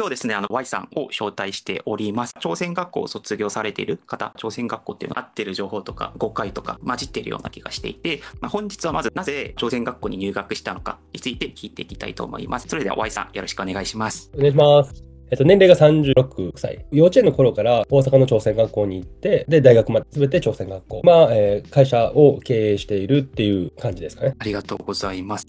今日ですね、Y さんを招待しております。朝鮮学校を卒業されている方、朝鮮学校っていうのは合ってる情報とか誤解とか混じっているような気がしていて、本日はまずなぜ朝鮮学校に入学したのかについて聞いていきたいと思います。それでは Y さん、よろしくお願いします。お願いします。年齢が36歳。幼稚園の頃から大阪の朝鮮学校に行って、で、大学まで全て朝鮮学校。会社を経営しているっていう感じですかね。ありがとうございます。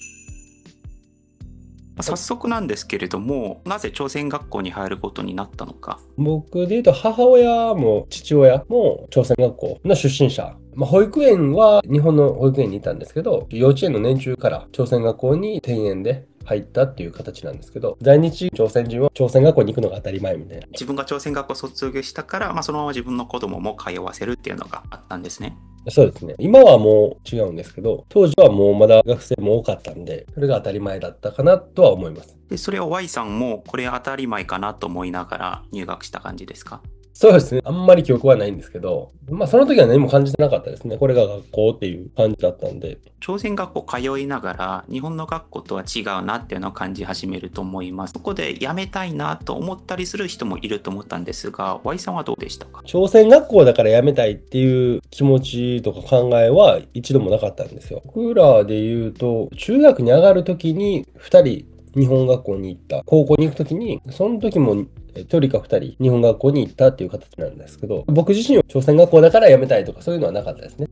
早速なんですけれども、なぜ朝鮮学校に入ることになったのか。僕で言うと母親も父親も朝鮮学校の出身者。保育園は日本の保育園にいたんですけど、幼稚園の年中から朝鮮学校に転園で入ったっていう形なんですけど、在日朝鮮人は朝鮮学校に行くのが当たり前みたいな。自分が朝鮮学校を卒業したから、そのまま自分の子供も通わせるっていうのがあったんですね。そうですね。今はもう違うんですけど、当時はもうまだ学生も多かったんで、それが当たり前だったかなとは思います。で、それを Y さんもこれ当たり前かなと思いながら入学した感じですか？そうですね。あんまり記憶はないんですけど、その時は何も感じてなかったですね。これが学校っていう感じだったんで。朝鮮学校通いながら日本の学校とは違うなっていうのを感じ始めると思います。そこでやめたいなと思ったりする人もいると思ったんですが、 Y さんはどうでしたか？朝鮮学校だから辞めたいっていう気持ちとか考えは一度もなかったんですよ。僕らで言うと、中学に上がる時に2人日本学校に行った。高校に行く時に、その時も1人か2人日本学校に行ったっていう形なんですけど、僕自身は朝鮮学校だから辞めたいとかそういうのはなかったですね。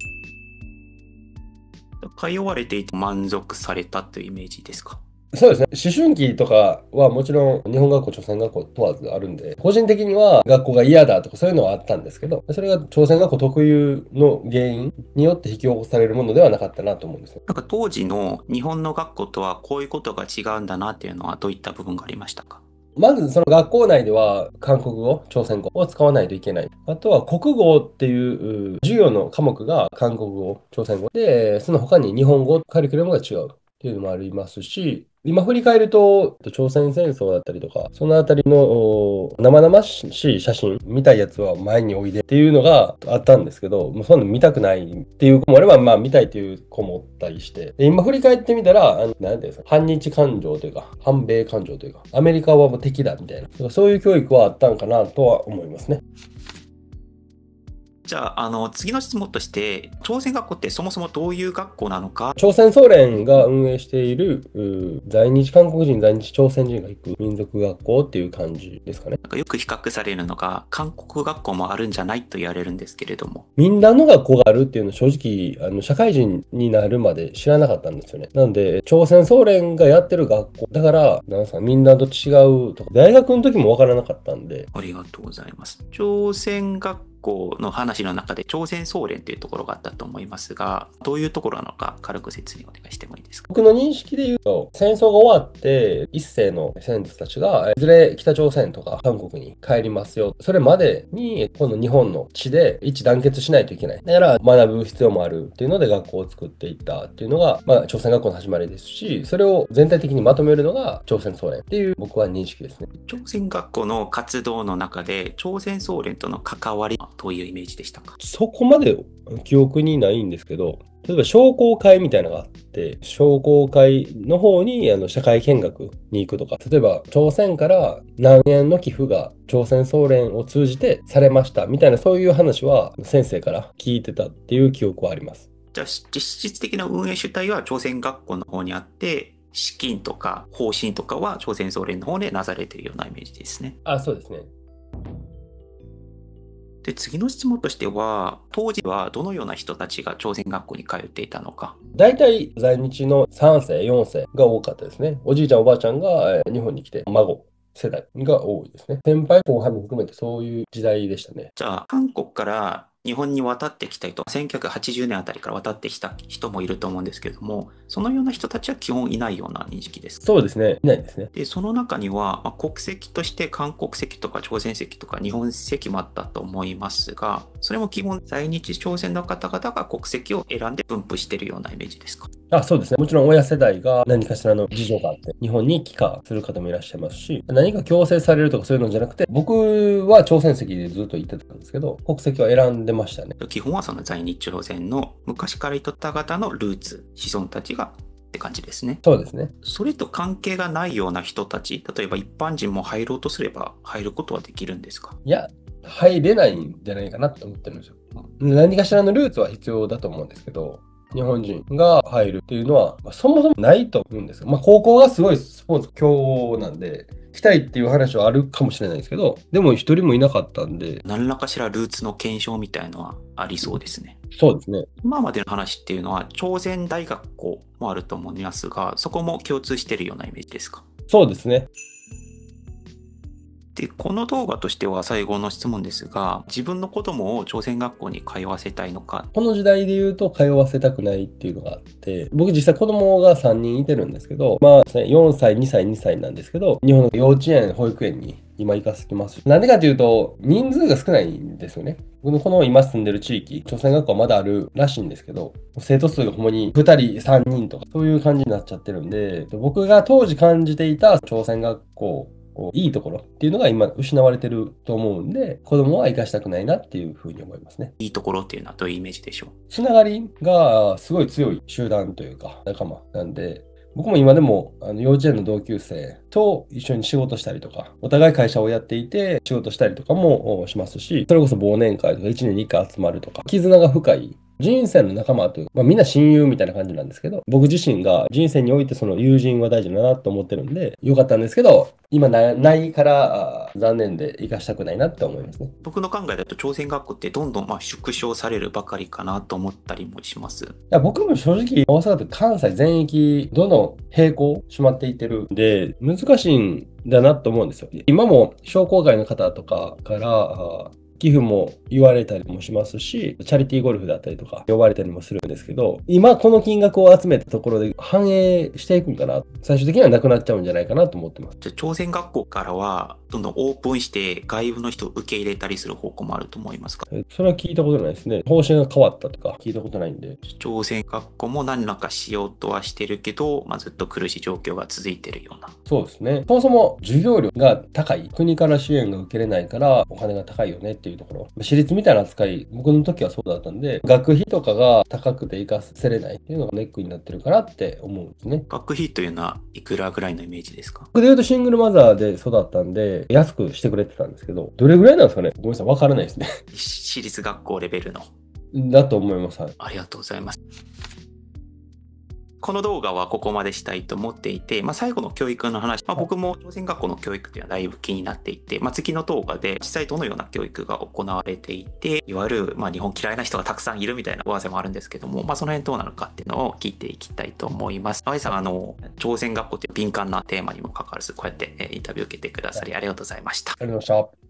通われていて満足されたというイメージですか？そうですね。思春期とかはもちろん日本学校、朝鮮学校問わずあるんで、個人的には学校が嫌だとかそういうのはあったんですけど、それが朝鮮学校特有の原因によって引き起こされるものではなかったなと思うんですよ。当時の日本の学校とはこういうことが違うんだなっていうのはどういった部分がありましたか？まずその学校内では韓国語、朝鮮語を使わないといけない。あとは国語っていう授業の科目が韓国語、朝鮮語で、その他に日本語カリキュラムが違うっていうのもありますし、今振り返ると、朝鮮戦争だったりとか、そのあたりの生々しい写真、見たいやつは前においでっていうのがあったんですけど、もうそんなの見たくないっていう子もあれば、見たいっていう子もおったりして、で今振り返ってみたら、なんていうんですか、反日感情というか、反米感情というか、アメリカはもう敵だみたいな、そういう教育はあったんかなとは思いますね。じゃあ、次の質問として、朝鮮学校ってそもそもどういう学校なのか。朝鮮総連が運営している在日韓国人、在日朝鮮人が行く民族学校っていう感じですかね。よく比較されるのが、韓国学校もあるんじゃないと言われるんですけれども。民団の学校があるっていうのは正直、社会人になるまで知らなかったんですよね。なんで、朝鮮総連がやってる学校、だから、なんすか、民団と違うとか、大学の時もわからなかったんで。ありがとうございます。朝鮮学校の話の中で朝鮮総連というところがあったと思いますが、どういうところなのか軽く説明お願いしてもいいですか？僕の認識で言うと、戦争が終わって、一世の先祖たちが、いずれ北朝鮮とか韓国に帰りますよ。それまでに、この日本の地で一致団結しないといけない。だから学ぶ必要もあるっていうので学校を作っていったっていうのが、朝鮮学校の始まりですし、それを全体的にまとめるのが朝鮮総連っていう僕は認識ですね。朝鮮学校の活動の中で、朝鮮総連との関わりはどういうイメージでしたか？そこまで記憶にないんですけど、例えば商工会みたいなのがあって、商工会の方に社会見学に行くとか、例えば朝鮮から何円の寄付が朝鮮総連を通じてされましたみたいな、そういう話は先生から聞いてたっていう記憶はあります。じゃあ実質的な運営主体は朝鮮学校の方にあって、資金とか方針とかは朝鮮総連の方でなされているようなイメージですね。そうですね。で、次の質問としては、当時はどのような人たちが朝鮮学校に通っていたのか。大体在日の3世、4世が多かったですね。おじいちゃん、おばあちゃんが日本に来て、孫世代が多いですね。先輩後輩も含めてそういう時代でしたね。じゃあ、韓国から日本に渡ってきた人、1980年あたりから渡ってきた人もいると思うんですけども、そのような人たちは基本いないような認識ですか？そうですね。いないですね。で、その中には、国籍として韓国籍とか朝鮮籍とか日本籍もあったと思いますが、それも基本在日朝鮮の方々が国籍を選んで分布しているようなイメージですか？そうですね。もちろん親世代が何かしらの事情があって、日本に帰化する方もいらっしゃいますし、何か強制されるとかそういうのじゃなくて、僕は朝鮮籍でずっと行ってたんですけど、国籍を選んでましたね。基本はその在日朝鮮の昔からいとった方のルーツ、子孫たちがって感じですね。そうですね。それと関係がないような人たち、例えば一般人も入ろうとすれば入ることはできるんですか？いや、入れないんじゃないかなと思ってるんですよ。何かしらのルーツは必要だと思うんですけど、日本人が入るっていうのは、そもそもないと思うんですよ。高校がすごいスポーツ強なんで、来たいっていう話はあるかもしれないですけど、でも一人もいなかったんで。何らかしらルーツの検証みたいのはありそうですね。そうですね。今までの話っていうのは、朝鮮大学校もあると思いますが、そこも共通しているようなイメージですか？そうですね。で、この動画としては最後の質問ですが、自分の子供を朝鮮学校に通わせたいのか。この時代で言うと通わせたくないっていうのがあって、僕実際子供が3人いてるんですけど、4歳、2歳、2歳なんですけど、日本の幼稚園、保育園に今行かせてます。なんでかというと、人数が少ないんですよね。僕のこの今住んでる地域、朝鮮学校はまだあるらしいんですけど、生徒数がほんまに2人、3人とか、そういう感じになっちゃってるんで、僕が当時感じていた朝鮮学校、いいところっていうのが今失われてると思うんで、子供は生かしたくないなっていうふうに思いますね。いいところっていうのはどういうイメージでしょう？つながりがすごい強い集団というか仲間なんで、僕も今でも幼稚園の同級生と一緒に仕事したりとか、お互い会社をやっていて仕事したりとかもしますし、それこそ忘年会とか1年に1回集まるとか、絆が深い人生の仲間という、みんな親友みたいな感じなんですけど、僕自身が人生においてその友人は大事だなと思ってるんで、よかったんですけど、今ないから残念で生かしたくないなって思いますね。僕の考えだと朝鮮学校ってどんどん縮小されるばかりかなと思ったりもします。いや僕も正直大阪と関西全域どの並行閉まっていってるんで難しいんだなと思うんですよ。今も商工会の方とかから寄付も言われたりもしますし、チャリティーゴルフだったりとか呼ばれたりもするんですけど、今この金額を集めたところで反映していくんかな。最終的にはなくなっちゃうんじゃないかなと思ってます。じゃあ朝鮮学校からはどんどんオープンして外部の人を受け入れたりする方向もあると思いますか？それは聞いたことないですね。方針が変わったとか聞いたことないんで。朝鮮学校も何らかしようとはしてるけど、ずっと苦しい状況が続いてるような。そうですね。そもそも授業料が高い。国から支援が受けれないからお金が高いよねっていうところ。私立みたいな扱い、僕の時はそうだったんで、学費とかが高くて生かせれないっていうのがネックになってるかなって思うんですね。学費というのはいくらぐらいのイメージですか？僕で言うとシングルマザーで育ったんで、安くしてくれてたんですけど、どれぐらいなんですかね？ごめんなさい、わからないですね。私立学校レベルの。だと思います。はい。ありがとうございます。この動画はここまでしたいと思っていて、最後の教育の話、僕も朝鮮学校の教育っていうのはだいぶ気になっていて、次の動画で実際どのような教育が行われていて、いわゆる日本嫌いな人がたくさんいるみたいな噂もあるんですけども、その辺どうなのかっていうのを聞いていきたいと思います。青井さん、朝鮮学校っていう敏感なテーマにもかかわらず、こうやってインタビューを受けてくださりありがとうございました。ありがとうございました。